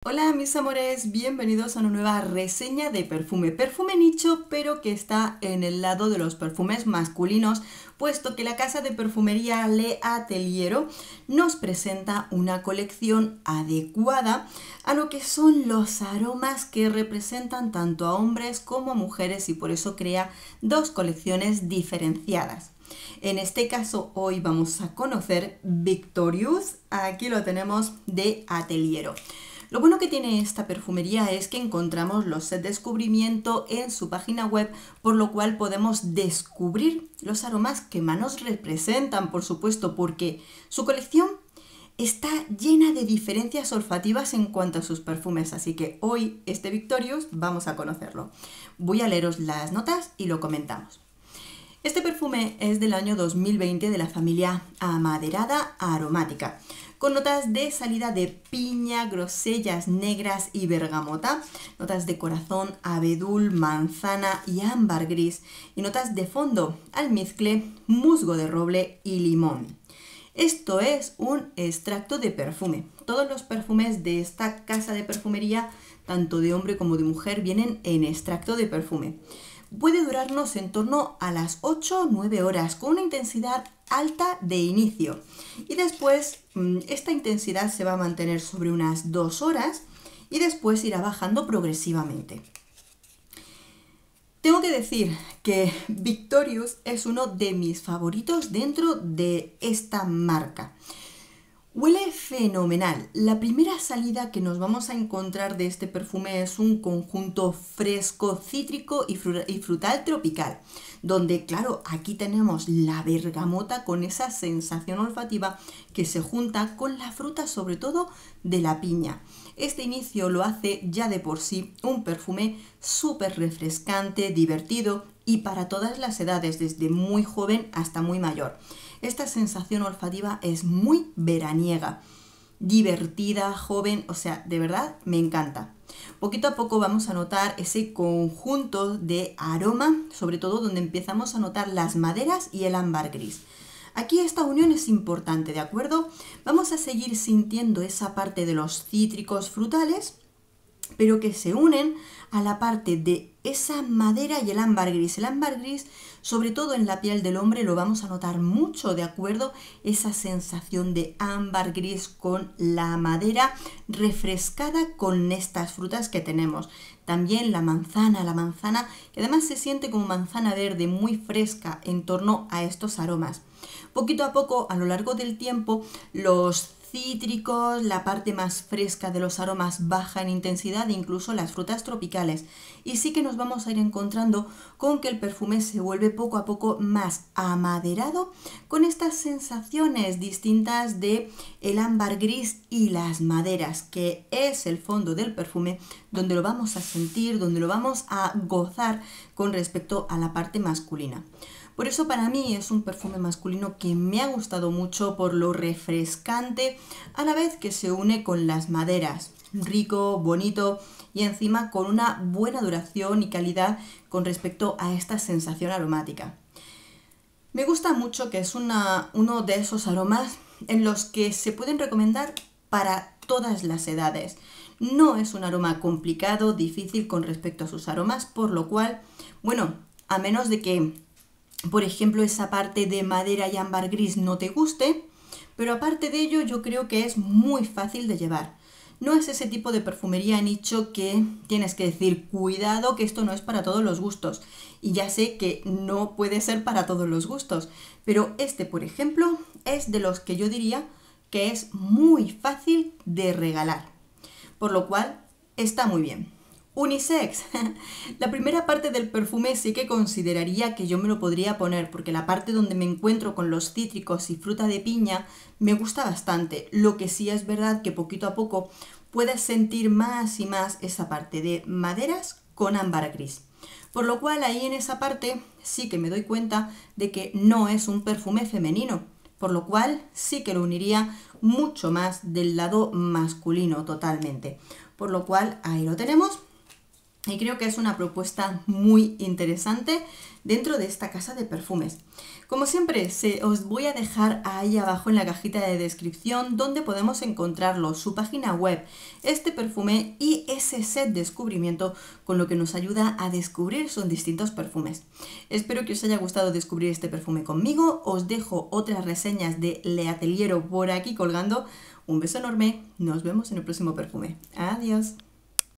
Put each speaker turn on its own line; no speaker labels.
Hola mis amores, bienvenidos a una nueva reseña de perfume nicho, pero que está en el lado de los perfumes masculinos, puesto que la casa de perfumería Le Ateliero nos presenta una colección adecuada a lo que son los aromas que representan tanto a hombres como a mujeres, y por eso crea dos colecciones diferenciadas. En este caso hoy vamos a conocer Victorious, aquí lo tenemos de Ateliero. Lo bueno que tiene esta perfumería es que encontramos los sets de descubrimiento en su página web, por lo cual podemos descubrir los aromas que más nos representan, por supuesto, porque su colección está llena de diferencias olfativas en cuanto a sus perfumes, así que hoy este Victorious vamos a conocerlo. Voy a leeros las notas y lo comentamos. Este perfume es del año 2020 de la familia amaderada aromática, con notas de salida de piña, grosellas negras y bergamota, notas de corazón, abedul, manzana y ámbar gris, y notas de fondo, almizcle, musgo de roble y limón. Esto es un extracto de perfume. Todos los perfumes de esta casa de perfumería, tanto de hombre como de mujer, vienen en extracto de perfume. Puede durarnos en torno a las 8 o 9 horas con una intensidad alta de inicio, y después esta intensidad se va a mantener sobre unas 2 horas y después irá bajando progresivamente. Tengo que decir que Victorious es uno de mis favoritos dentro de esta marca. Huele fenomenal. La primera salida que nos vamos a encontrar de este perfume es un conjunto fresco, cítrico y frutal tropical, donde, claro, aquí tenemos la bergamota con esa sensación olfativa que se junta con la fruta, sobre todo de la piña. Este inicio lo hace ya de por sí un perfume súper refrescante, divertido y para todas las edades, desde muy joven hasta muy mayor. Esta sensación olfativa es muy veraniega, divertida, joven, o sea, de verdad me encanta. Poquito a poco vamos a notar ese conjunto de aroma, sobre todo donde empezamos a notar las maderas y el ámbar gris. Aquí esta unión es importante, ¿de acuerdo? Vamos a seguir sintiendo esa parte de los cítricos frutales, pero que se unen a la parte de esa madera y el ámbar gris. El ámbar gris, sobre todo en la piel del hombre, lo vamos a notar mucho, ¿de acuerdo? Esa sensación de ámbar gris con la madera refrescada con estas frutas que tenemos. También la manzana que además se siente como manzana verde muy fresca en torno a estos aromas. Poquito a poco, a lo largo del tiempo, los cítricos, la parte más fresca de los aromas baja en intensidad, incluso las frutas tropicales, y sí que nos vamos a ir encontrando con que el perfume se vuelve poco a poco más amaderado, con estas sensaciones distintas de el ámbar gris y las maderas, que es el fondo del perfume, donde lo vamos a sentir, donde lo vamos a gozar con respecto a la parte masculina. Por eso para mí es un perfume masculino que me ha gustado mucho por lo refrescante, a la vez que se une con las maderas. Rico, bonito y encima con una buena duración y calidad con respecto a esta sensación aromática. Me gusta mucho que es uno de esos aromas en los que se pueden recomendar para todas las edades. No es un aroma complicado, difícil con respecto a sus aromas, por lo cual, bueno, a menos de que, por ejemplo, esa parte de madera y ámbar gris no te guste, pero aparte de ello yo creo que es muy fácil de llevar. No es ese tipo de perfumería nicho que tienes que decir, cuidado que esto no es para todos los gustos. Y ya sé que no puede ser para todos los gustos, pero este, por ejemplo, es de los que yo diría que es muy fácil de regalar. Por lo cual, está muy bien. Unisex. La primera parte del perfume sí que consideraría que yo me lo podría poner, porque la parte donde me encuentro con los cítricos y fruta de piña me gusta bastante. Lo que sí es verdad que poquito a poco puedes sentir más y más esa parte de maderas con ámbar gris. Por lo cual ahí en esa parte sí que me doy cuenta de que no es un perfume femenino, por lo cual sí que lo uniría mucho más del lado masculino totalmente. Por lo cual ahí lo tenemos. Y creo que es una propuesta muy interesante dentro de esta casa de perfumes. Como siempre, os voy a dejar ahí abajo en la cajita de descripción donde podemos encontrarlo, su página web, este perfume y ese set descubrimiento con lo que nos ayuda a descubrir sus distintos perfumes. Espero que os haya gustado descubrir este perfume conmigo. Os dejo otras reseñas de Le Ateliero por aquí colgando. Un beso enorme. Nos vemos en el próximo perfume. Adiós.